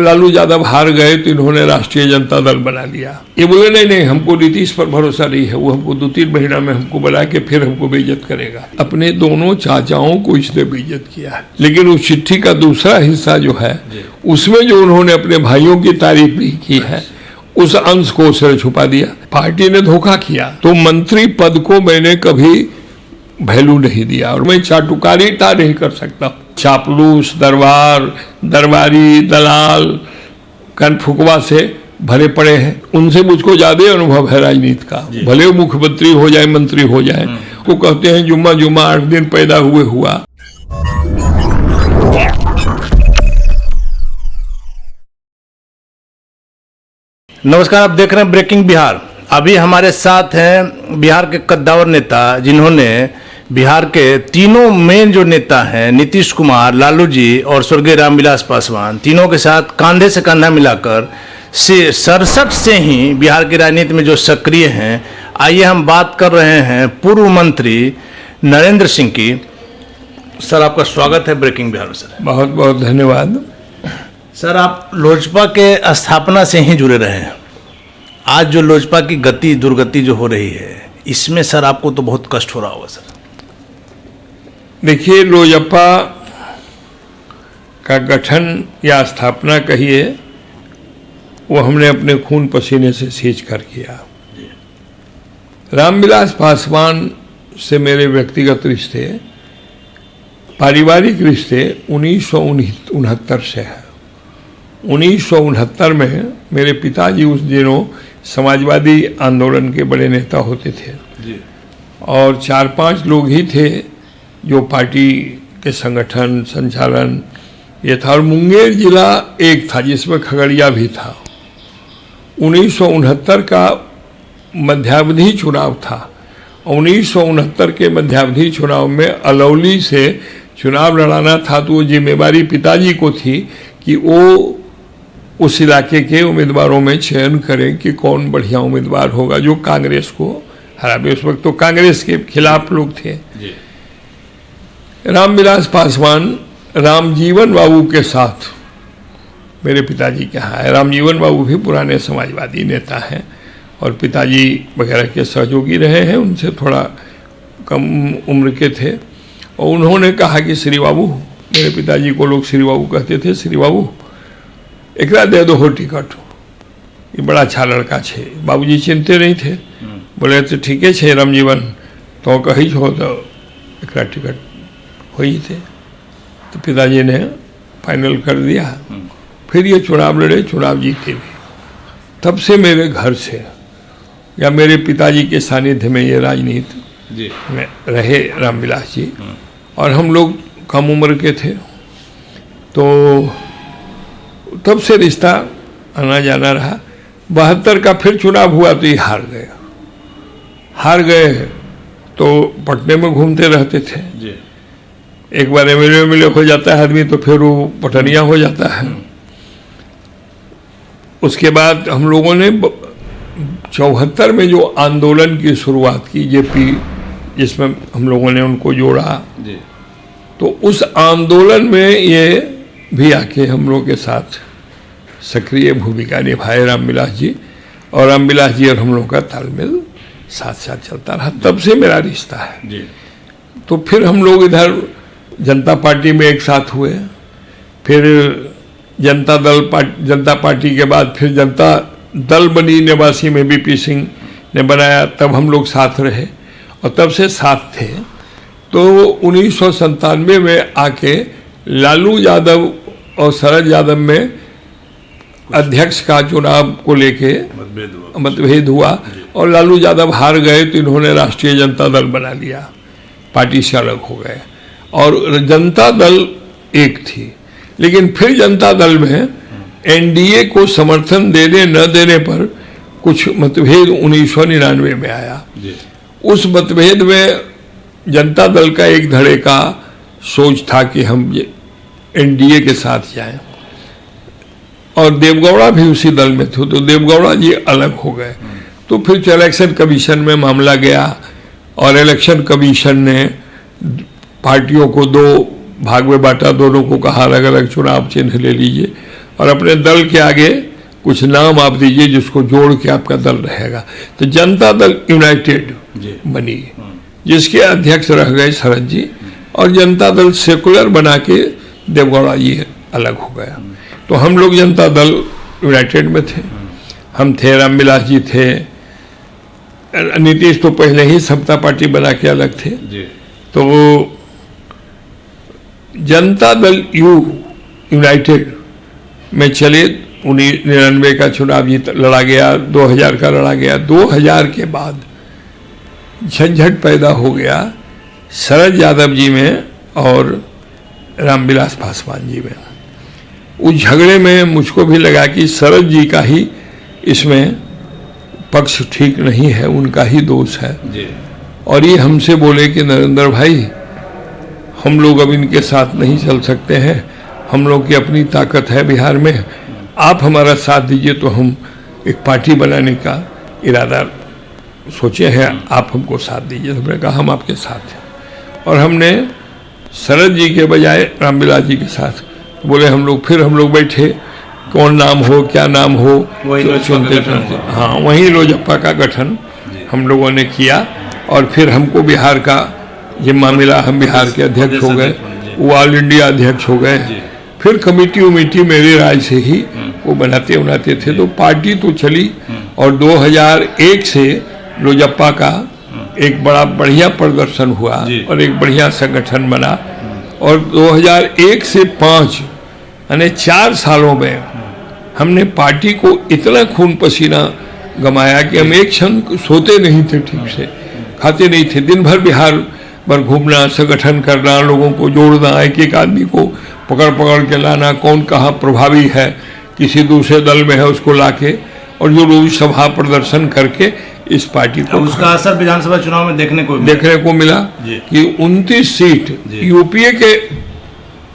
लालू यादव हार गए तो इन्होंने राष्ट्रीय जनता दल बना लिया। ये बोले नहीं नहीं, हमको नीतीश पर भरोसा नहीं है, वो हमको 2-3 महीना में हमको बना के फिर हमको बेइज्जत करेगा। अपने दोनों चाचाओं को इसने बेइज्जत किया। लेकिन उस चिट्ठी का दूसरा हिस्सा जो है उसमें जो उन्होंने अपने भाइयों की तारीफ भी की है, उस अंश को उसने छुपा दिया। पार्टी ने धोखा किया तो मंत्री पद को मैंने कभी वैल्यू नहीं दिया और मैं चाटुकारिता नहीं कर सकता। चापलूस, दरबारी, दलाल, कनफुकवा से भरे पड़े हैं, उनसे मुझको ज्यादा अनुभव है राजनीति का। भले वो मुख्यमंत्री हो जाए, मंत्री हो जाए, वो कहते हैं जुम्मा 8 दिन पैदा हुआ। नमस्कार, आप देख रहे हैं ब्रेकिंग बिहार। अभी हमारे साथ हैं बिहार के कद्दावर नेता, जिन्होंने बिहार के तीनों मेन जो नेता हैं, नीतीश कुमार, लालू जी और स्वर्गीय रामविलास पासवान, तीनों के साथ कंधे से कंधा मिलाकर 67 से ही बिहार की राजनीति में जो सक्रिय हैं। आइए हम बात कर रहे हैं पूर्व मंत्री नरेंद्र सिंह की। सर, आपका स्वागत है ब्रेकिंग बिहार में। सर, बहुत बहुत धन्यवाद। सर, आप लोजपा के स्थापना से ही जुड़े रहे हैं। आज जो लोजपा की दुर्गति जो हो रही है, इसमें सर आपको तो बहुत कष्ट हो रहा होगा। सर देखिए, लोजपा का गठन या स्थापना कहिए, वो हमने अपने खून पसीने से सींच कर किया। रामविलास पासवान से मेरे व्यक्तिगत रिश्ते, पारिवारिक रिश्ते 1969 से है। 1969 में मेरे पिताजी उस दिनों समाजवादी आंदोलन के बड़े नेता होते थे जी। और 4-5 लोग ही थे जो पार्टी के संगठन संचालन ये था, और मुंगेर जिला एक था जिसमें खगड़िया भी था। 1969 का मध्यावधि चुनाव था। 1969 के मध्यावधि चुनाव में अलौली से चुनाव लड़ाना था, तो वो जिम्मेवारी पिताजी को थी कि वो उस इलाके के उम्मीदवारों में चयन करें कि कौन बढ़िया उम्मीदवार होगा जो कांग्रेस को हरावे। उस वक्त तो कांग्रेस के खिलाफ लोग थे जी। रामविलास पासवान रामजीवन बाबू के साथ मेरे पिताजी के यहाँ है। रामजीवन बाबू भी पुराने समाजवादी नेता हैं और पिताजी वगैरह के सहयोगी रहे हैं। उनसे थोड़ा कम उम्र के थे और उन्होंने कहा कि श्री बाबू, मेरे पिताजी को लोग श्री बाबू कहते थे, श्री बाबू एकरा दे दो हो टिकट, ये बड़ा अच्छा लड़का छे। बाबूजी चिंते नहीं थे, बोले तो ठीक है रामजीवन, तो कही छो तो एकरा टिकट हो ही थे। तो पिताजी ने फाइनल कर दिया। फिर ये चुनाव लड़े, चुनाव जीते भी। तब से मेरे घर से या मेरे पिताजी के सानिध्य में ये राजनीति में रहे रामविलास जी, और हम लोग कम उम्र के थे, तो तब से रिश्ता आना जाना रहा। 72 का फिर चुनाव हुआ तो ये हार गए तो पटने में घूमते रहते थे जी। एक बार एमएलए हो जाता है आदमी तो फिर वो पटनिया हो जाता है। उसके बाद हम लोगों ने 74 में जो आंदोलन की शुरुआत की जेपी, जिसमें हम लोगों ने उनको जोड़ा जी। तो उस आंदोलन में ये भी आके हम लोग के साथ सक्रिय भूमिका निभाए रामविलास जी, और रामविलास जी और हम लोग का तालमेल साथ साथ चलता रहा। तब से मेरा रिश्ता है जी। तो फिर हम लोग इधर जनता पार्टी में एक साथ हुए, फिर जनता पार्टी के बाद फिर जनता दल बनी, निवासी में बीपी सिंह ने बनाया, तब हम लोग साथ रहे और तब से साथ थे। तो 1997 में आके लालू यादव और शरद यादव में अध्यक्ष का चुनाव को लेके मतभेद हुआ और लालू यादव हार गए तो इन्होंने राष्ट्रीय जनता दल बना लिया, पार्टी से अलग हो गए। और जनता दल एक थी, लेकिन फिर जनता दल में एनडीए को समर्थन देने न देने पर कुछ मतभेद 1999 में आया। उस मतभेद में जनता दल का एक धड़े का सोच था कि हम एनडीए के साथ जाएं, और देवगौड़ा भी उसी दल में थे, तो देवगौड़ा जी अलग हो गए। तो फिर इलेक्शन कमीशन में मामला गया और इलेक्शन कमीशन ने पार्टियों को 2 भाग में बांटा, दोनों को कहा अलग अलग चुनाव चिन्ह ले लीजिए, और अपने दल के आगे कुछ नाम आप दीजिए जिसको जोड़ के आपका दल रहेगा। तो जनता दल यूनाइटेड बनी, जिसके अध्यक्ष रह गए शरद जी, और जनता दल सेकुलर बना के देवगौड़ा जी अलग हो गया। तो हम लोग जनता दल यूनाइटेड में थे, हम थे, रामविलास जी थे, नीतीश तो पहले ही समता पार्टी बना के अलग थे। तो जनता दल यूनाइटेड में चले। 1999 का चुनाव जीत लड़ा गया, 2000 का लड़ा गया। 2000 के बाद झंझट पैदा हो गया शरद यादव जी में और रामविलास पासवान जी में। उस झगड़े में मुझको भी लगा कि शरद जी का ही इसमें पक्ष ठीक नहीं है, उनका ही दोष है। और ये हमसे बोले कि नरेंद्र भाई, हम लोग अब इनके साथ नहीं चल सकते हैं, हम लोग की अपनी ताकत है बिहार में, आप हमारा साथ दीजिए। तो हम एक पार्टी बनाने का इरादा सोचे हैं, आप हमको साथ दीजिए। तो हमने कहा हम आपके साथ हैं, और हमने शरद जी के बजाय रामविलास जी के साथ बोले। हम लोग बैठे, कौन नाम हो, क्या नाम हो, चुनते। हाँ, वहीं लोजप्पा का गठन हम लोगों ने किया, और फिर हमको बिहार का जिम्मा मिला। हम बिहार के अध्यक्ष हो गए, वो ऑल इंडिया अध्यक्ष हो गए। फिर कमेटी उमेटी मेरी राय से ही वो बनाते थे। तो पार्टी तो चली, और 2001 से लोजप्पा का एक बड़ा बढ़िया प्रदर्शन हुआ और एक बढ़िया संगठन बना। और 2001 से 5 यानी 4 सालों में हमने पार्टी को इतना खून पसीना गमाया कि हम एक क्षण सोते नहीं थे, ठीक से खाते नहीं थे। दिन भर बिहार भर घूमना, संगठन करना, लोगों को जोड़ना, एक एक आदमी को पकड़ के लाना, कौन कहाँ प्रभावी है, किसी दूसरे दल में है उसको लाके, और जो रोज सभा प्रदर्शन करके इस पार्टी को। उसका असर विधानसभा चुनाव में देखने को मिला कि 29 सीट यूपीए के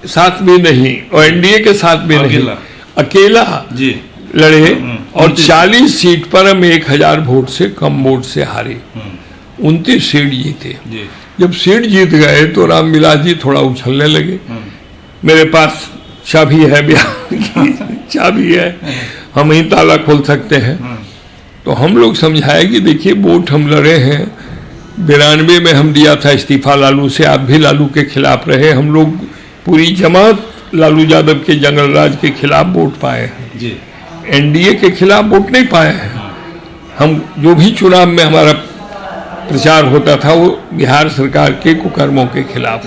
साथ भी नहीं और एनडीए के साथ भी नहीं, अकेला लड़े, और 40 सीट पर हम 1000 वोट से कम वोट से हारे। 29 सीट जीते। जब सीट जीत गए तो रामविलास जी थोड़ा उछलने लगे। मेरे पास चाबी है, बिहार की चाबी है, हम ही ताला खोल सकते हैं। तो हम लोग समझाए कि देखिए, वोट हम लड़े हैं, 92 में हम दिया था इस्तीफा लालू से, आप भी लालू के खिलाफ रहे। हम लोग पूरी जमात लालू यादव के जंगल राज के खिलाफ वोट पाए हैं, एनडीए के खिलाफ वोट नहीं पाए हैं। हम जो भी चुनाव में हमारा प्रचार होता था वो बिहार सरकार के कुकर्मों के खिलाफ।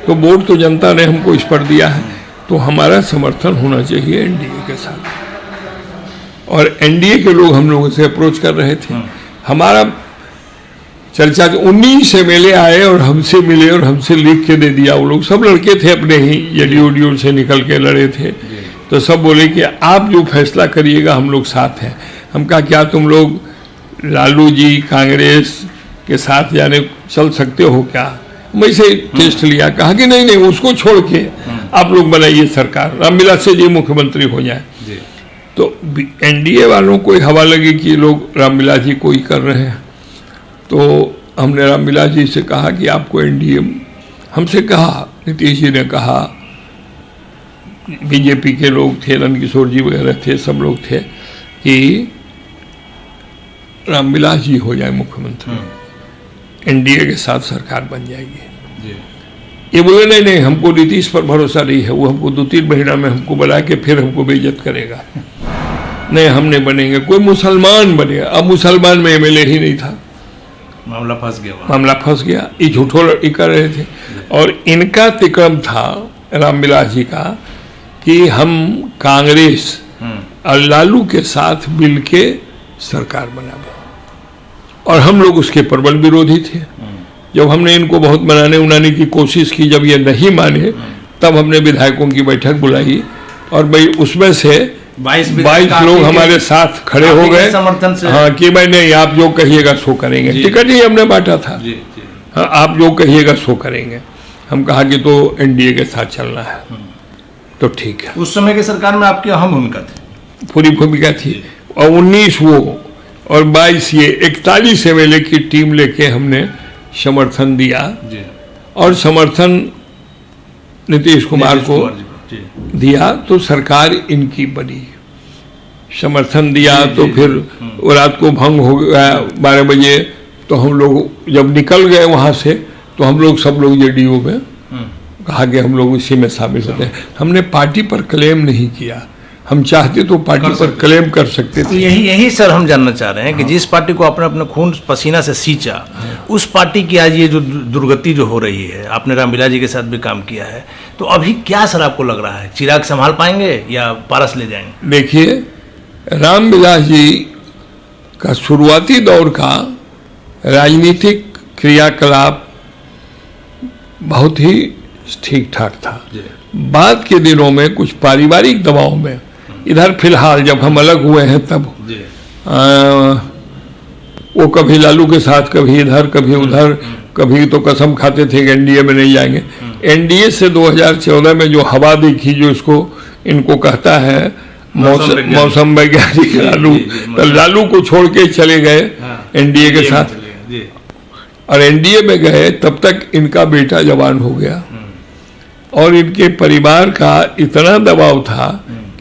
तो वोट तो जनता ने हमको इस पर दिया है, तो हमारा समर्थन होना चाहिए एनडीए के साथ। और एनडीए के लोग हम लोगों से अप्रोच कर रहे थे। हमारा चर्चा 19 एमएलए आए और हमसे मिले और हमसे लिख के दे दिया। वो लोग सब लड़के थे अपने ही, जदयू से निकल के लड़े थे। तो सब बोले कि आप जो फैसला करिएगा हम लोग साथ हैं। हम कहा क्या तुम लोग लालू जी कांग्रेस के साथ जाने चल सकते हो क्या? मैं से टेस्ट लिया, कहा कि नहीं नहीं, उसको छोड़ के आप लोग बनाइए सरकार, रामविलास से जी मुख्यमंत्री हो जाए। तो एनडीए वालों को हवा लगी कि लोग रामविलास जी को ही कर रहे हैं। तो हमने रामविलास जी से कहा कि आपको एनडीए, हमसे कहा, नीतीश जी ने कहा, बीजेपी के लोग थे, नंदकिशोर जी वगैरह थे, सब लोग थे कि रामविलास जी हो जाए मुख्यमंत्री, एनडीए के साथ सरकार बन जाएगी। ये बोले नहीं नहीं, हमको नीतीश पर भरोसा नहीं है, वो हमको 2-3 महीना में हमको बुला के फिर हमको बेइज्जत करेगा। नहीं, हम नहीं बनेंगे, कोई मुसलमान बनेगा। अब मुसलमान में एमएलए ही नहीं था, मामला फंस गया। ये झूठो लड़की कर रहे थे। और इनका तिक्रम था रामविलास जी का कि हम कांग्रेस और लालू के साथ मिल के सरकार बनावे, और हम लोग उसके प्रबल विरोधी थे। जब हमने इनको बहुत मनाने उनाने की कोशिश की, जब ये नहीं माने, तब हमने विधायकों की बैठक बुलाई, और भाई उसमें से 22 लोग हमारे साथ खड़े हो गए समर्थन से। हाँ, कि भाई नहीं, आप जो कहिएगा सो करेंगे। टिकट ही हमने बांटा था। हाँ, आप जो कहिएगा सो करेंगे। हम कहा कि तो एनडीए के साथ चलना है, तो ठीक है। उस समय की सरकार में आपकी अहम भूमिका थी, पूरी भूमिका थी। और 19 वो और 22 ये 41 एमएलए की टीम लेके हमने समर्थन दिया। और समर्थन नीतीश कुमार को जी। दिया तो सरकार इनकी बनी, समर्थन दिया तो फिर रात को भंग हो गया 12 बजे, तो हम लोग जब निकल गए वहाँ से तो हम लोग सब लोग जेडीयू में कहा कि हम लोग इसी में शामिल होते हैं। हमने पार्टी पर क्लेम नहीं किया, हम चाहते तो पार्टी पर क्लेम कर सकते तो थे। यही सर हम जानना चाह रहे हैं कि जिस पार्टी को आपने अपने खून पसीना से सींचा, उस पार्टी की आज ये जो दुर्गति जो हो रही है, आपने रामविलास जी के साथ भी काम किया है, तो अभी क्या सर आपको लग रहा है, चिराग संभाल पाएंगे या पारस ले जाएंगे? देखिए, रामविलास जी का शुरुआती दौर का राजनीतिक क्रियाकलाप बहुत ही ठीक ठाक था। बाद के दिनों में कुछ पारिवारिक दबाव में, इधर फिलहाल जब हम अलग हुए हैं तब वो कभी लालू के साथ, कभी इधर कभी उधर, कभी तो कसम खाते थे कि एनडीए में नहीं जाएंगे। एनडीए से 2014 में जो हवा देखी, जो इसको इनको कहता है मौसम वैज्ञानिक लालू, तो लालू को छोड़ के चले गए एनडीए के साथ, और एनडीए में गए तब तक इनका बेटा जवान हो गया और इनके परिवार का इतना दबाव था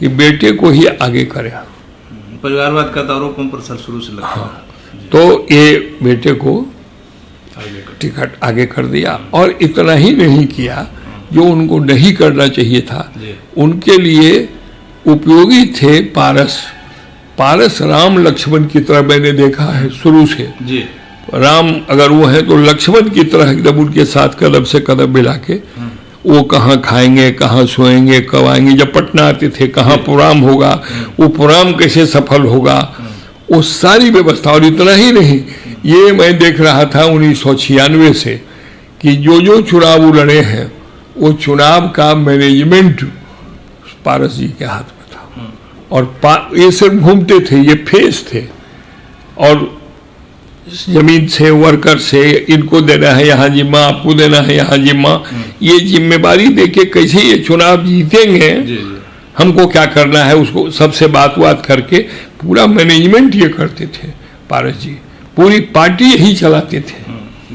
कि बेटे को ही आगे करे। परिवारवाद का आरोप उन पर सर शुरू से लगा। तो ये बेटे को टिकट आगे कर दिया, और इतना ही नहीं किया जो उनको नहीं करना चाहिए था। उनके लिए उपयोगी थे पारस राम लक्ष्मण की तरह मैंने देखा है शुरू से। राम अगर वो है तो लक्ष्मण की तरह एकदम उनके साथ कदम से कदम मिला के, वो कहाँ खाएंगे, कहाँ सोएंगे, कब आएंगे। जब पटना आते थे, कहाँ प्रोग्राम होगा, वो प्रोग्राम कैसे सफल होगा, वो सारी व्यवस्था। और इतना ही नहीं, ये मैं देख रहा था 1996 से कि जो चुनाव लड़े हैं, वो चुनाव का मैनेजमेंट पारस जी के हाथ में था, और ये सिर्फ घूमते थे, ये फेस थे, और जमीन से, वर्कर से, इनको देना है यहाँ जिम्मा, आपको देना है यहाँ जिम्मा, ये जिम्मेदारी देके कैसे ये चुनाव जीतेंगे, हमको क्या करना है, उसको सबसे बात करके पूरा मैनेजमेंट ये करते थे पारस जी। पूरी पार्टी यही चलाते थे,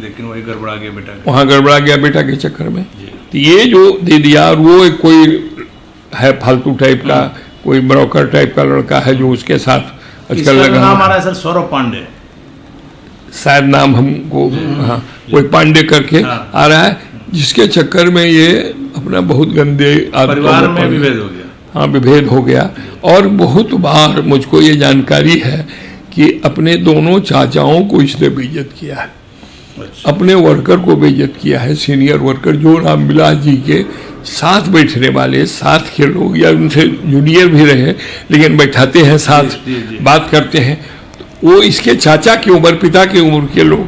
लेकिन वही गड़बड़ा गया बेटा, वहाँ गड़बड़ा गया बेटा के चक्कर में। तो ये जो दे दिया, और वो कोई है फालतू टाइप का, कोई ब्रोकर टाइप का लड़का है जो उसके साथ आजकल लगा। नाम आ रहा है सर सौरभ पांडे, शायद नाम हमको, हाँ, कोई पांडे करके आ रहा है, जिसके चक्कर में ये अपना बहुत गंदे परिवार में विभेद हो गया। हाँ, विभेद हो गया। और बहुत बार मुझको ये जानकारी है कि अपने दोनों चाचाओं को इसने बेइज्जत किया है, अपने वर्कर को बेइज्जत किया है, सीनियर वर्कर जो रामविलास जी के साथ बैठने वाले, साथ के लोग, या उनसे जूनियर भी रहे लेकिन बैठाते हैं साथ, बात करते हैं, वो इसके चाचा की उम्र, पिता की उम्र के लोग,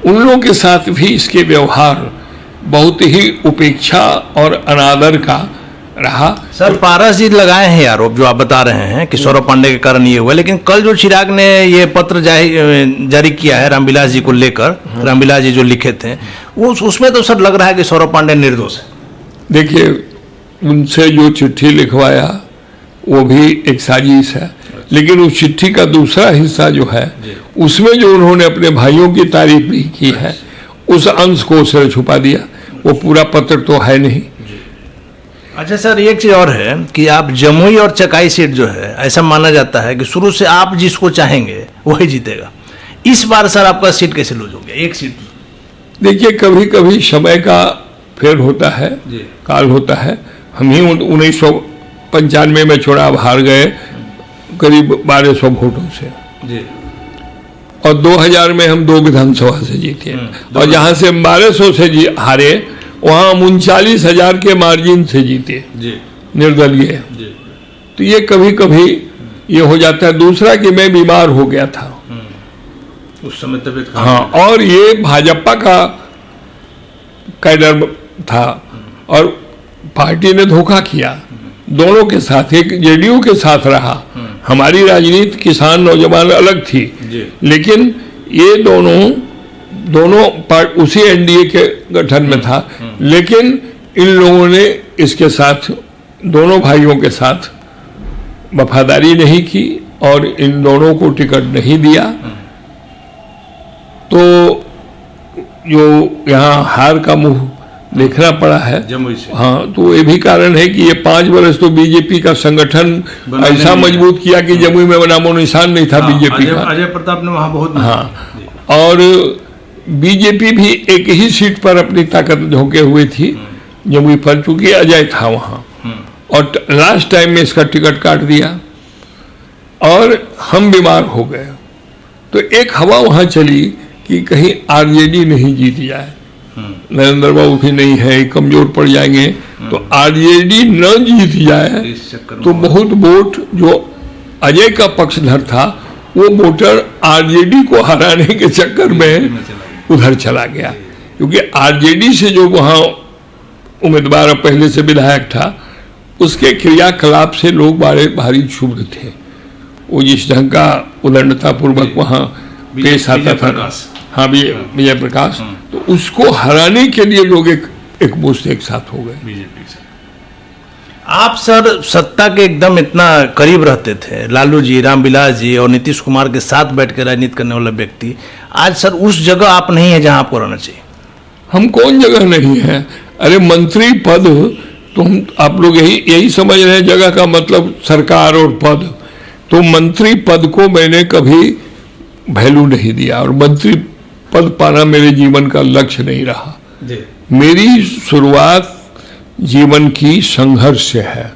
उन लोगों के साथ भी इसके व्यवहार बहुत ही उपेक्षा और अनादर का रहा। सर पारस जी लगाए हैं आरोप, जो आप बता रहे हैं कि सौरभ पांडे के कारण ये हुआ, लेकिन कल जो चिराग ने ये पत्र जारी किया है रामविलास जी को लेकर, रामविलास जी जो लिखे थे, वो उसमें तो सर लग रहा है कि सौरभ पांडे निर्दोष है। देखिए, उनसे जो चिट्ठी लिखवाया वो भी एक साजिश है, लेकिन उस चिट्ठी का दूसरा हिस्सा जो है, उसमें जो उन्होंने अपने भाइयों की तारीफ भी की है, उस अंश को उसने छुपा दिया, वो पूरा पत्र तो है नहीं। अच्छा सर, एक चीज और है कि आप जमुई और चकाई सीट जो है, ऐसा माना जाता है कि शुरू से आप जिसको चाहेंगे वही जीतेगा। इस बार सर आपका सीट कैसे लूज हो गया, एक सीट? देखिए, कभी कभी समय का फेर होता है, काल होता है। हम ही 1995 में चुनाव हार गए करीब 1200 वोटों से, और 2000 में हम 2 विधानसभा से जीते, और जहां से 1200 से हारे वहां 39,000 के मार्जिन से जीते निर्दलीय। तो ये कभी कभी ये हो जाता है। दूसरा कि मैं बीमार हो गया था उस समय, तबीयत खराब। हाँ, और ये भाजपा का कैडर था, और पार्टी ने धोखा किया दोनों के साथ, एक जेडीयू के साथ रहा। हमारी राजनीति किसान नौजवान अलग थी, लेकिन ये दोनों उसी एनडीए के गठन में था, लेकिन इन लोगों ने इसके साथ, दोनों भाइयों के साथ वफादारी नहीं की और इन दोनों को टिकट नहीं दिया। तो जो यहाँ हार का मुंह देखना पड़ा है जमुई से। हाँ, तो ये भी कारण है कि ये 5 वर्ष तो बीजेपी का संगठन ऐसा मजबूत किया कि जमुई में नामो निशान नहीं था बीजेपी का। अजय प्रताप ने वहाँ बहुत हाँ, और बीजेपी भी एक ही सीट पर अपनी ताकत झोंके हुए थी जमुई पर, चूंकि अजय था वहाँ, और लास्ट टाइम में इसका टिकट काट दिया और हम बीमार हो गए। तो एक हवा वहाँ चली कि कहीं आरजेडी नहीं जीत जाए, नरेंद्र बाबू भी नहीं है, कमजोर पड़ जाएंगे, तो आरजेडी न जीत जाए तो बहुत वोट जो अजय का पक्षधर था वो वोटर आरजेडी को हराने के चक्कर में उधर चला गया, क्योंकि आरजेडी से जो वहाँ उम्मीदवार पहले से विधायक था उसके क्रियाकलाप से लोग बड़े भारी क्षुब्ध थे। वो जिस ढंग का उदंडता पूर्वक वहाँ पेश आता था, हाँ विजय प्रकाश, तो उसको हराने के लिए लोग एक मुश्त एक साथ हो गए बीजेपी से। आप सर सत्ता के एकदम इतना करीब रहते थे, लालू जी, रामविलास जी और नीतीश कुमार के साथ बैठ कर राजनीति करने वाला व्यक्ति, आज सर उस जगह आप नहीं है जहां आपको रहना चाहिए। हम कौन जगह नहीं है? अरे मंत्री पद तो आप लोग यही समझ रहे हैं, जगह का मतलब सरकार और पद। तो मंत्री पद को मैंने कभी वैल्यू नहीं दिया और मंत्री पद पाना मेरे जीवन का लक्ष्य नहीं रहा। मेरी शुरुआत जीवन की संघर्ष से है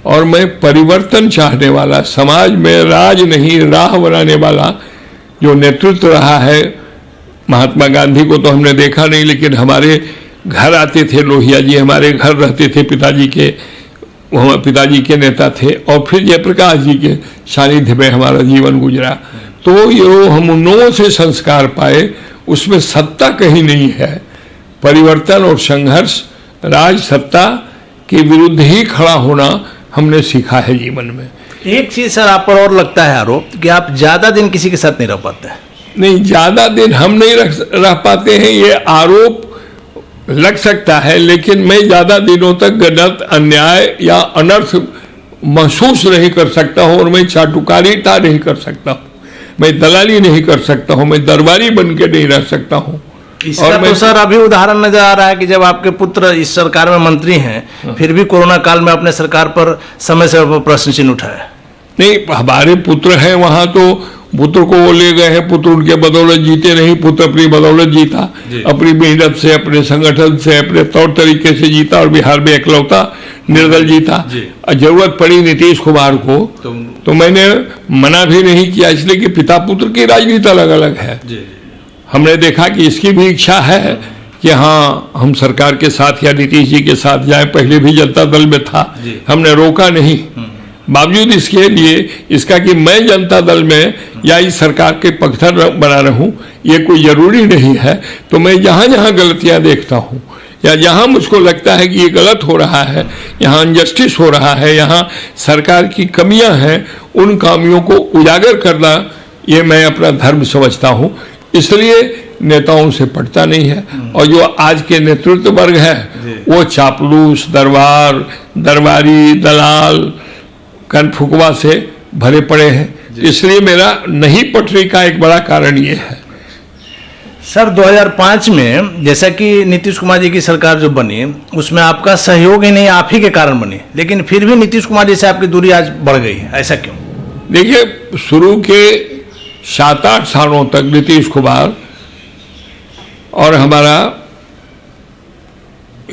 और मैं परिवर्तन चाहने वाला, समाज में राज नहीं राह बनाने वाला जो नेतृत्व रहा है। महात्मा गांधी को तो हमने देखा नहीं, लेकिन हमारे घर आते थे, लोहिया जी हमारे घर रहते थे, पिताजी के नेता थे, और फिर जयप्रकाश जी के सानिध्य में हमारा जीवन गुजरा। तो ये हम उन से संस्कार पाए, उसमें सत्ता कहीं नहीं है। परिवर्तन और संघर्ष, राज सत्ता के विरुद्ध ही खड़ा होना हमने सीखा है जीवन में। एक चीज सर आप पर और लगता है आरोप कि आप ज्यादा दिन किसी के साथ नहीं रह पाते हैं। नहीं, ज्यादा दिन हम नहीं रह पाते हैं, ये आरोप लग सकता है, लेकिन मैं ज्यादा दिनों तक गलत, अन्याय या अनर्थ महसूस नहीं कर सकता हूं, और मैं चाटुकारिता नहीं कर सकता हूं, मैं दलाली नहीं कर सकता हूं, मैं दरबारी बन के नहीं रह सकता हूं। इसका तो सर अभी उदाहरण नजर आ रहा है कि जब आपके पुत्र इस सरकार में मंत्री हैं, फिर भी कोरोना काल में अपने सरकार पर समय समय पर प्रश्न चिन्ह उठाया। नहीं, हमारे पुत्र हैं वहां, तो पुत्र को वो ले गए हैं, पुत्र उनके बदौलत जीते नहीं, पुत्र अपनी बदौलत जीता, अपनी मेहनत से, अपने संगठन से, अपने तौर तरीके से जीता, और बिहार में एकलौता निर्दल जीता। जरूरत पड़ी नीतीश कुमार को तो मैंने मना भी नहीं किया, इसलिए कि पिता पुत्र की राजनीति अलग अलग है। हमने देखा कि इसकी भी इच्छा है कि हाँ हम सरकार के साथ या नीतीश जी के साथ जाए, पहले भी जनता दल में था, हमने रोका नहीं। बावजूद इसके लिए इसका कि मैं जनता दल में या इस सरकार के पक्षधर बना रहूं, ये कोई जरूरी नहीं है। तो मैं जहां जहां गलतियां देखता हूं या जहां मुझको लगता है कि ये गलत हो रहा है, यहाँ अनजस्टिस हो रहा है, यहाँ सरकार की कमियां हैं, उन खामियों को उजागर करना ये मैं अपना धर्म समझता हूं। इसलिए नेताओं से पटता नहीं है। और जो आज के नेतृत्व वर्ग है वो चापलूस, दरबारी, दलाल, कनफुकवा से भरे पड़े हैं। इसलिए मेरा नहीं पटने का एक बड़ा कारण ये है। सर 2005 में जैसा कि नीतीश कुमार जी की सरकार जो बनी, उसमें आपका सहयोग ही नहीं, आप ही के कारण बनी, लेकिन फिर भी नीतीश कुमार जी से आपकी दूरी आज बढ़ गई है, ऐसा क्यों? देखिए, शुरू के 7-8 सालों तक नीतीश कुमार और हमारा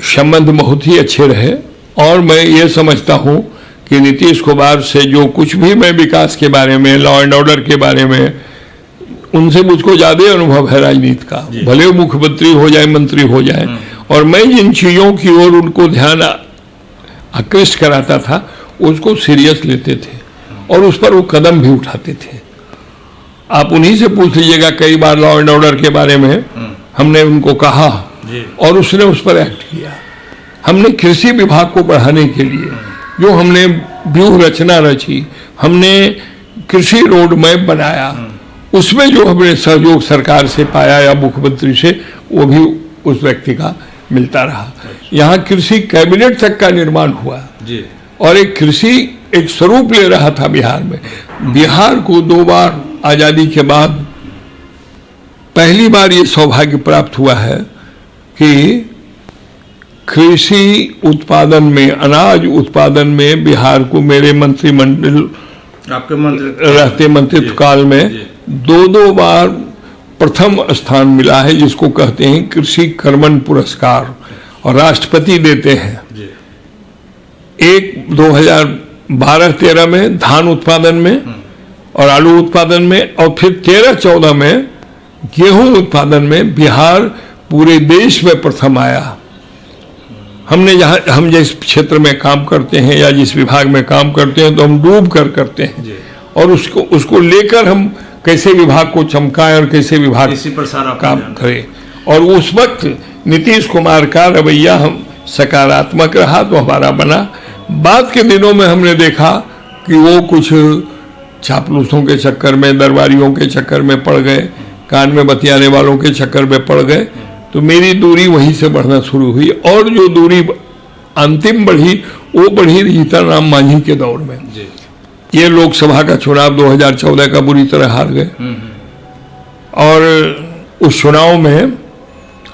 संबंध बहुत ही अच्छे रहे, और मैं ये समझता हूँ कि नीतीश कुमार से जो कुछ भी मैं विकास के बारे में, लॉ एंड ऑर्डर के बारे में, उनसे मुझको ज़्यादा अनुभव है राजनीति का। भले वो मुख्यमंत्री हो जाए, मंत्री हो जाए, और मैं जिन चीज़ों की ओर उनको ध्यान आकृष्ट कराता था उसको सीरियस लेते थे और उस पर वो कदम भी उठाते थे। आप उन्हीं से पूछ लीजिएगा, कई बार लॉ एंड ऑर्डर के बारे में हमने उनको कहा और उसने उस पर एक्ट किया। हमने कृषि विभाग को बढ़ाने के लिए जो हमने व्यूह रचना रची, हमने कृषि रोड मैप बनाया, उसमें जो हमने सहयोग सरकार से पाया या मुख्यमंत्री से, वो भी उस व्यक्ति का मिलता रहा। यहाँ कृषि कैबिनेट तक का निर्माण हुआ और एक कृषि एक स्वरूप ले रहा था बिहार में। बिहार को 2 बार आज़ादी के बाद पहली बार ये सौभाग्य प्राप्त हुआ है कि कृषि उत्पादन में, अनाज उत्पादन में बिहार को मेरे मंत्रिमंडल आपके मंत्री रहते मंत्रित्व काल में दो बार प्रथम स्थान मिला है, जिसको कहते हैं कृषि कर्मण पुरस्कार, और राष्ट्रपति देते हैं। एक 2012-13 में धान उत्पादन में और आलू उत्पादन में, और फिर 13-14 में गेहूं उत्पादन में बिहार पूरे देश में प्रथम आया। हम जिस क्षेत्र में काम करते हैं या जिस विभाग में काम करते हैं तो हम डूब कर करते हैं, और उसको लेकर हम कैसे विभाग को चमकाएं और कैसे विभाग इसी पर सारा काम करें। और उस वक्त नीतीश कुमार का रवैया हम सकारात्मक रहा तो हमारा बना। बाद के दिनों में हमने देखा कि वो कुछ चापलूसों के चक्कर में, दरबारियों के चक्कर में पड़ गए, कान में बतियाने वालों के चक्कर में पड़ गए, तो मेरी दूरी वहीं से बढ़ना शुरू हुई। और जो दूरी अंतिम बढ़ी वो बढ़ी जीतन राम मांझी के दौर में। ये लोकसभा का चुनाव 2014 का बुरी तरह हार गए, और उस चुनाव में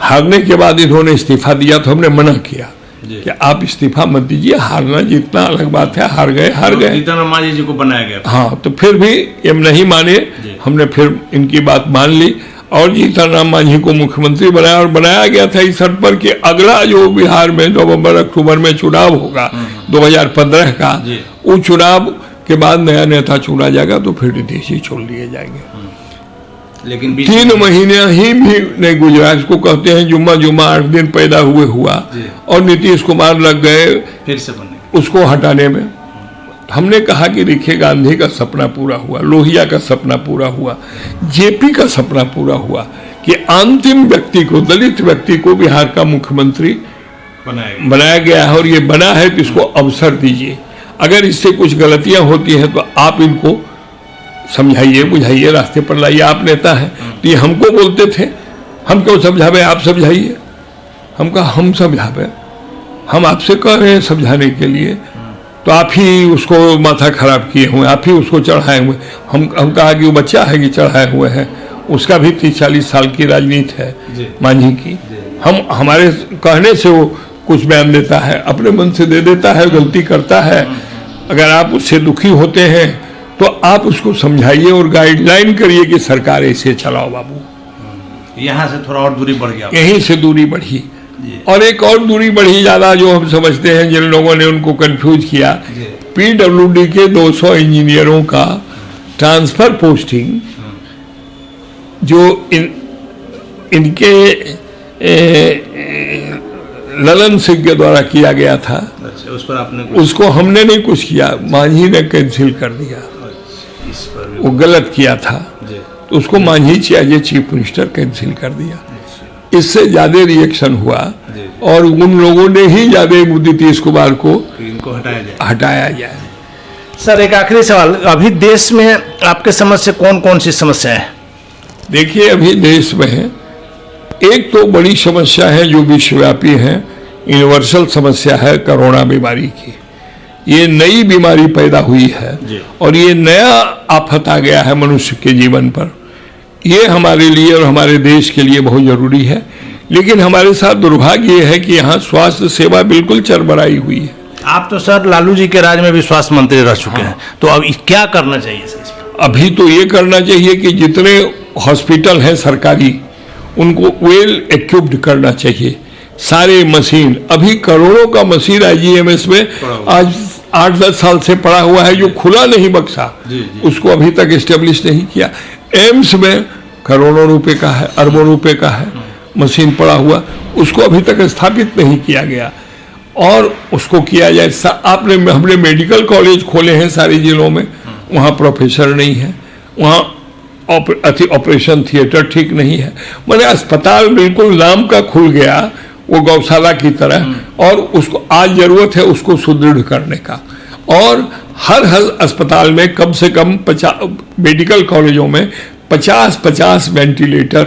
हारने के बाद इन्होंने इस्तीफा दिया तो हमने मना किया कि आप इस्तीफा मत दीजिए, हारना जीतना अलग बात है, हार गए। जीतन राम मांझी जी को बनाया गया। हाँ, तो फिर भी ये नहीं माने, हमने फिर इनकी बात मान ली और जीतन राम मांझी को मुख्यमंत्री बनाया। और बनाया गया था इस शर्त पर कि अगला जो बिहार में नवंबर-अक्टूबर में चुनाव होगा 2015 का, उस चुनाव के बाद नया नेता चुना जाएगा तो फिर नीतीश जी छोड़ लिए जाएंगे। लेकिन 3 महीने ही भी नहीं गुजरा, इसको कहते हैं जुम्मा 8 दिन पैदा हुआ, और नीतीश कुमार लग गए फिर से बनने उसको हटाने में। हमने कहा कि देखिए, गांधी का सपना पूरा हुआ, लोहिया का सपना पूरा हुआ, जेपी का सपना पूरा हुआ कि अंतिम व्यक्ति को, दलित व्यक्ति को बिहार का मुख्यमंत्री बनाया गया है, और ये बना है तो इसको अवसर दीजिए। अगर इससे कुछ गलतियां होती हैं तो आप इनको समझाइए, बुझाइए, रास्ते पर लाइए। आप नेता हैं तो ये हमको बोलते थे, हम क्यों समझावे, आप समझाइए। हम कहा हम समझावे, हम आपसे कह रहे हैं समझाने के लिए, तो आप ही उसको माथा खराब किए हुए, आप ही उसको चढ़ाए हुए। हम कहा कि वो बच्चा है कि चढ़ाए हुए हैं, उसका भी 30-40 साल की राजनीति है मांझी की। हमारे कहने से वो कुछ बयान देता है, अपने मन से दे देता है, गलती करता है। अगर आप उससे दुखी होते हैं तो आप उसको समझाइए और गाइडलाइन करिए कि सरकार ऐसे चलाओ बाबू। यहाँ से थोड़ा और दूरी बढ़ गया, यहीं से दूरी बढ़ी, और एक और दूरी बढ़ी ज़्यादा, जो हम समझते हैं, जिन लोगों ने उनको कंफ्यूज किया। पीडब्ल्यूडी के 200 इंजीनियरों का ट्रांसफर पोस्टिंग जो इनके ललन सिंह के द्वारा किया गया था, अच्छा, उस पर आपने उसको हमने नहीं कुछ किया, मांझी ने कैंसिल कर दिया। इस पर वो गलत किया था तो उसको मांझी चाहिए चीफ मिनिस्टर कैंसिल कर दिया। इससे ज्यादा रिएक्शन हुआ और उन लोगों ने ही ज्यादा नीतीश कुमार को इनको हटाया जाए। सर, एक आखिरी सवाल, अभी देश में आपके समझ से कौन कौन सी समस्या है? देखिए, अभी देश में एक तो बड़ी समस्या है जो विश्वव्यापी है, यूनिवर्सल समस्या है कोरोना बीमारी की। ये नई बीमारी पैदा हुई है और ये नया आफत आ गया है मनुष्य के जीवन पर। ये हमारे लिए और हमारे देश के लिए बहुत जरूरी है, लेकिन हमारे साथ दुर्भाग्य ये है कि यहाँ स्वास्थ्य सेवा बिल्कुल चरमराई हुई है। आप तो सर लालू जी के राज में भी स्वास्थ्य मंत्री रह चुके हैं, तो अब क्या करना चाहिए सर? अभी तो ये करना चाहिए कि जितने हॉस्पिटल हैं सरकारी, उनको वेल इक्विप्ड करना चाहिए। सारे मशीन, अभी करोड़ों का मशीन IGMS में आज 8-10 साल से पड़ा हुआ है, जो खुला नहीं बक्सा, उसको अभी तक एस्टेब्लिश नहीं किया। एम्स में करोड़ों रुपए का है, अरबों रुपए का है मशीन पड़ा हुआ, उसको अभी तक स्थापित नहीं किया गया और उसको किया जाए। हमने मेडिकल कॉलेज खोले हैं सारे जिलों में, वहाँ प्रोफेसर नहीं है, वहाँ ऑपरेशन थिएटर ठीक नहीं है। मैंने अस्पताल बिल्कुल नाम का खुल गया, वो गौशाला की तरह, और उसको आज जरूरत है उसको सुदृढ़ करने का। और हर अस्पताल में कम से कम 50 मेडिकल कॉलेजों में 50-50 वेंटिलेटर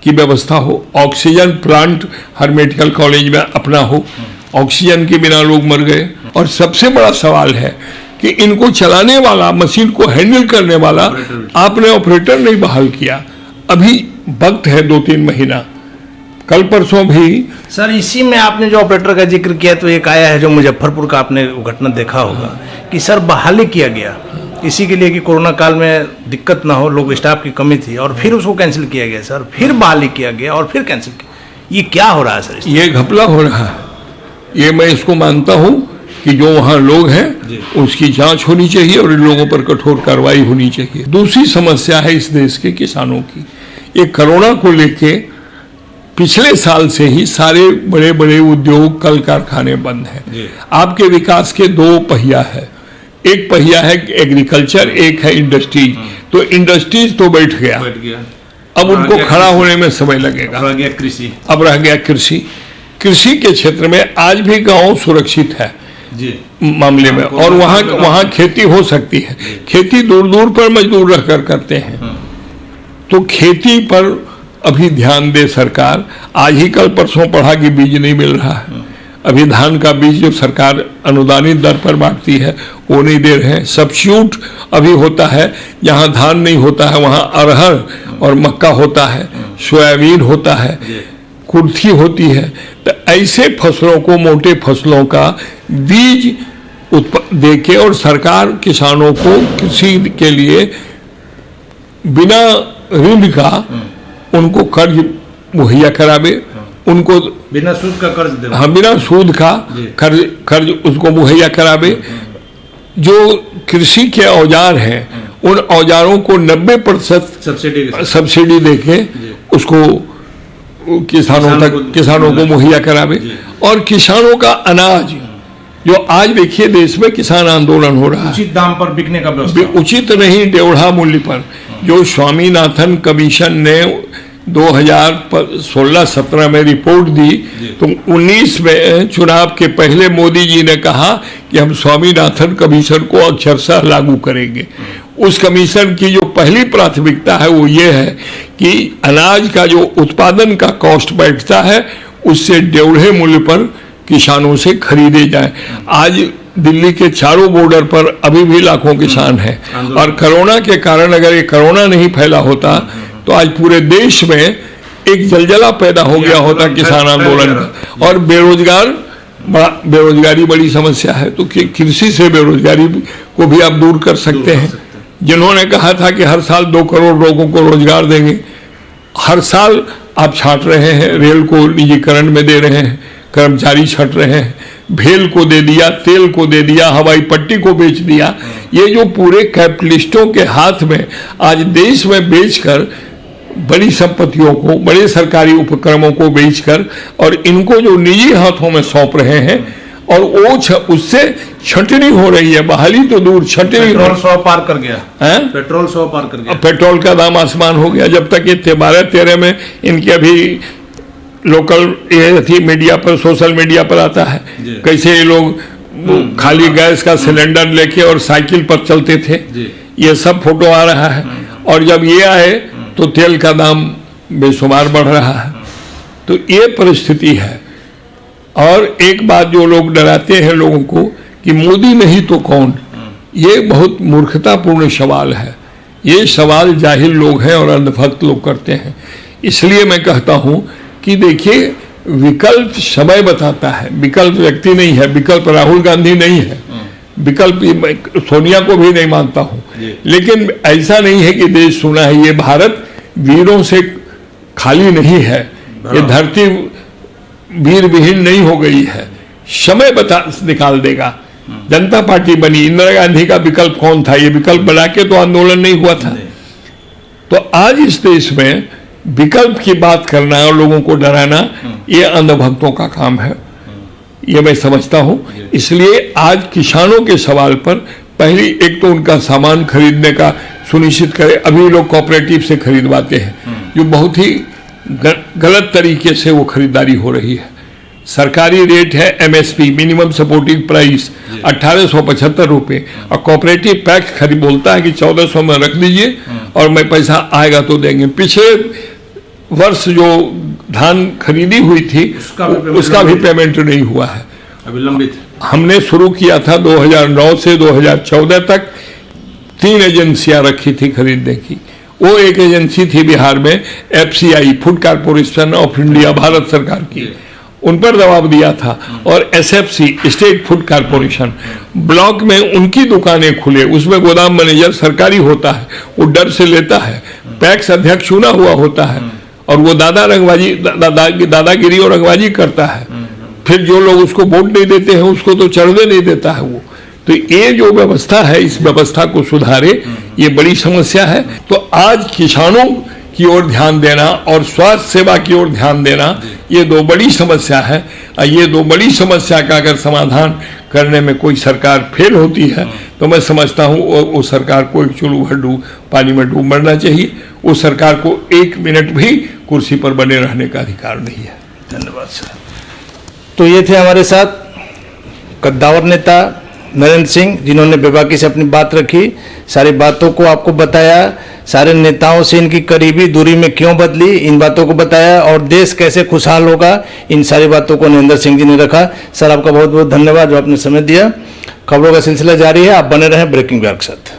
की व्यवस्था हो। ऑक्सीजन प्लांट हर मेडिकल कॉलेज में अपना हो, ऑक्सीजन के बिना लोग मर गए। और सबसे बड़ा सवाल है कि इनको चलाने वाला, मशीन को हैंडल करने वाला आपने ऑपरेटर नहीं बहाल किया। अभी वक्त है 2-3 महीना, कल परसों भी सर इसी में आपने जो ऑपरेटर का जिक्र किया तो एक आया है जो मुजफ्फरपुर का आपने घटना देखा होगा कि सर बहाली किया गया इसी के लिए कि कोरोना काल में दिक्कत ना हो, लोग स्टाफ की कमी थी और फिर उसको कैंसिल किया गया सर, फिर बहाली किया गया और फिर कैंसिल किया। ये क्या हो रहा है सर? ये घपला हो रहा है, ये मैं इसको मानता हूँ कि जो वहाँ लोग हैं उसकी जांच होनी चाहिए और इन लोगों पर कठोर कार्रवाई होनी चाहिए। दूसरी समस्या है इस देश के किसानों की, ये कोरोना को लेके पिछले साल से ही सारे बड़े बड़े उद्योग कल कारखाने बंद हैं। आपके विकास के दो पहिया है, एक पहिया है एग्रीकल्चर, एक है इंडस्ट्रीज। तो इंडस्ट्रीज तो बैठ गया, अब उनको खड़ा होने में समय लगेगा। अब रह गया कृषि। कृषि के क्षेत्र में आज भी गांव सुरक्षित है जी मामले में, और वहाँ खेती हो सकती है। खेती दूर दूर पर मजदूर रहकर करते हैं, तो खेती पर अभी ध्यान दे सरकार। आज ही कल परसों पढ़ा कि बीज नहीं मिल रहा है, अभी धान का बीज जो सरकार अनुदानित दर पर बांटती है वो नहीं दे रहे हैं। सब्स्टिट्यूट अभी होता है, जहाँ धान नहीं होता है वहाँ अरहर और मक्का होता है, सोयाबीन होता है, कुर्थी होती है। तो ऐसे फसलों को, मोटे फसलों का बीज देके और सरकार किसानों को कृषि के लिए बिना ऋण का उनको कर्ज मुहैया करावे, उनको बिना सूद का कर्ज दे। हाँ, बिना सूद का कर्ज उसको मुहैया करावे। जो कृषि के औजार हैं उन औजारों को 90% सब्सिडी देके उसको किसानों को मुहैया करावे। और किसानों का अनाज जो आज देखिए देश में किसान आंदोलन हो रहा है, उचित दाम पर बिकने का व्यवस्था, उचित नहीं डेढ़ा मूल्य पर। जो स्वामीनाथन कमीशन ने 2016-17 में रिपोर्ट दी तो 19 में चुनाव के पहले मोदी जी ने कहा कि हम स्वामीनाथन कमीशन को अक्षरशः लागू करेंगे। उस कमीशन की जो पहली प्राथमिकता है वो ये है कि अनाज का जो उत्पादन का कॉस्ट बैठता है उससे डेढ़े मूल्य पर किसानों से खरीदे जाए। आज दिल्ली के चारों बॉर्डर पर अभी भी लाखों किसान हैं, और कोरोना के कारण अगर ये कोरोना नहीं फैला होता तो आज पूरे देश में एक जलजला पैदा हो गया होता किसान आंदोलन का। और बेरोजगारी बड़ी समस्या है, तो कृषि से बेरोजगारी को भी आप दूर कर सकते हैं। जिन्होंने कहा था कि हर साल 2 करोड़ लोगों को रोजगार देंगे, हर साल आप छांट रहे हैं, रेल को निजीकरण में दे रहे हैं, कर्मचारी छट रहे हैं, भेल को दे दिया, तेल को दे दिया, हवाई पट्टी को बेच दिया। ये जो पूरे कैपिटलिस्टों के हाथ में आज देश में बेचकर बड़ी संपत्तियों को, बड़े सरकारी उपक्रमों को बेचकर और इनको जो निजी हाथों में सौंप रहे हैं, और वो उससे छंटनी हो रही है। बहाली तो दूर, छंटनी। पेट्रोल 100 पार कर गया है, पेट्रोल 100 पार कर गया। पेट्रोल का दाम आसमान हो गया। जब तक ये थे 12-13 में, इनके अभी लोकल ये थी मीडिया पर, सोशल मीडिया पर आता है कैसे ये लोग खाली गैस का सिलेंडर लेके और साइकिल पर चलते थे। ये सब फोटो आ रहा है, और जब ये आए तो तेल का दाम बेशुमार बढ़ रहा है। तो ये परिस्थिति है। और एक बात जो लोग डराते हैं लोगों को कि मोदी नहीं तो कौन, ये बहुत मूर्खतापूर्ण सवाल है। ये सवाल जाहिल लोग हैं और अंधभक्त लोग करते हैं। इसलिए मैं कहता हूँ कि देखिए, विकल्प समय बताता है, विकल्प व्यक्ति नहीं है, विकल्प राहुल गांधी नहीं है, विकल्प सोनिया को भी नहीं मानता हूँ। लेकिन ऐसा नहीं है कि देश सुना है। ये भारत वीरों से खाली नहीं है, ये धरती वीर विहीन नहीं हो गई है। समय निकाल देगा। जनता पार्टी बनी, इंदिरा गांधी का विकल्प कौन था? ये विकल्प बना के तो आंदोलन नहीं हुआ था। तो आज इस देश में विकल्प की बात करना और लोगों को डराना, ये अंधभक्तों का काम है, ये मैं समझता हूँ। इसलिए आज किसानों के सवाल पर पहली एक तो उनका सामान खरीदने का सुनिश्चित करें। अभी लोग कोऑपरेटिव से खरीदवाते हैं, जो बहुत ही गलत तरीके से वो खरीदारी हो रही है। सरकारी रेट है MSP, मिनिमम सपोर्टिंग प्राइस 1875 रुपये, और कोऑपरेटिव पैक्ट खरीद बोलता है कि 1400 में रख दीजिए और मैं पैसा आएगा तो देंगे। पिछले वर्ष जो धान खरीदी हुई थी उसका भी पेमेंट नहीं हुआ है, अभी लंबित। हमने शुरू किया था 2009 से 2014 तक 3 एजेंसियां रखी थी खरीदने की, वो एक एजेंसी थी बिहार में, FCI, food corporation of India, Bharat सरकार की, उन पर दबाव दिया था। और SFC, state food corporation, block में उनकी दुकानें खुले, उसमें गोदाम मैनेजर सरकारी होता है, वो डर से लेता है, पैक्स अध्यक्ष चुना हुआ होता है, और वो दादागिरी और रंगबाजी करता है। फिर जो लोग उसको वोट नहीं देते हैं उसको तो चढ़ने नहीं देता है वो। तो ये जो व्यवस्था है, इस व्यवस्था को सुधारे, ये बड़ी समस्या है। तो आज किसानों की ओर ध्यान देना और स्वास्थ्य सेवा की ओर ध्यान देना, ये दो बड़ी समस्या है। और ये दो बड़ी समस्या का अगर समाधान करने में कोई सरकार फेल होती है तो मैं समझता हूँ वो सरकार को एक चुल्लू भर पानी में डूब मरना चाहिए। उस सरकार को 1 मिनट भी कुर्सी पर बने रहने का अधिकार नहीं है। धन्यवाद सर। तो ये थे हमारे साथ कद्दावर नेता नरेंद्र सिंह, जिन्होंने बेबाकी से अपनी बात रखी, सारी बातों को आपको बताया, सारे नेताओं से इनकी करीबी दूरी में क्यों बदली, इन बातों को बताया, और देश कैसे खुशहाल होगा, इन सारी बातों को नरेंद्र सिंह जी ने रखा। सर आपका बहुत बहुत धन्यवाद जो आपने समय दिया। खबरों का सिलसिला जारी है, आप बने रहें ब्रेकिंग बिहार के साथ।